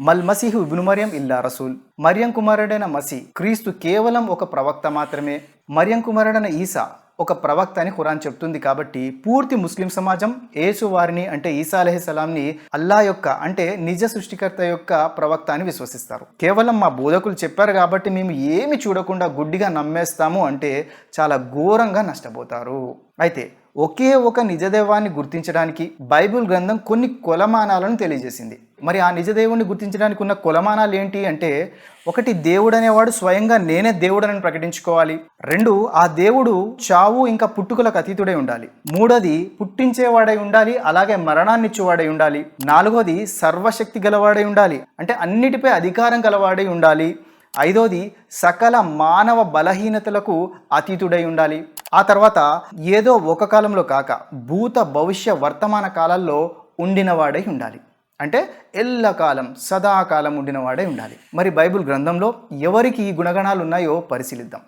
మల్ మసీహు ఇబ్ను మరియం ఇల్లా రసూల్, మరియం కుమారుడైన మసీ క్రీస్తు కేవలం ఒక ప్రవక్త మాత్రమే, మరియం కుమారుడైన ఈసా ఒక ప్రవక్త అని ఖురాన్ చెప్తుంది. కాబట్టి పూర్తి ముస్లిం సమాజం యేసు వారిని అంటే ఈసా అలైహిస్సలాంని అల్లా యొక్క అంటే నిజ సృష్టికర్త యొక్క ప్రవక్త అని విశ్వసిస్తారు. కేవలం మా బోధకులు చెప్పారు కాబట్టి మేము ఏమి చూడకుండా గుడ్డిగా నమ్మేస్తాము అంటే చాలా ఘోరంగా నష్టపోతారు. అయితే ఒకే ఒక నిజదేవాన్ని గుర్తించడానికి బైబిల్ గ్రంథం కొన్ని కొలమానాలను తెలియజేసింది. మరి ఆ నిజదేవుణ్ణి గుర్తించడానికి ఉన్న కొలమానాలు ఏంటి అంటే, ఒకటి, దేవుడు అనేవాడు స్వయంగా నేనే దేవుడని ప్రకటించుకోవాలి. 2, ఆ దేవుడు చావు ఇంకా పుట్టుకలకు అతీతుడై ఉండాలి. 3, పుట్టించేవాడై ఉండాలి, అలాగే మరణాన్నిచ్చేవాడై ఉండాలి. 4, సర్వశక్తి గలవాడై ఉండాలి, అంటే అన్నిటిపై అధికారం గలవాడై ఉండాలి. 5, సకల మానవ బలహీనతలకు అతీతుడై ఉండాలి. ఆ తర్వాత ఏదో ఒక కాలంలో కాక భూత భవిష్య వర్తమాన కాలాల్లో ఉండినవాడై ఉండాలి, అంటే ఎల్లకాలం సదాకాలం ఉండినవాడై ఉండాలి. మరి బైబిల్ గ్రంథంలో ఎవరికి ఈ గుణగణాలు ఉన్నాయో పరిశీలిద్దాం.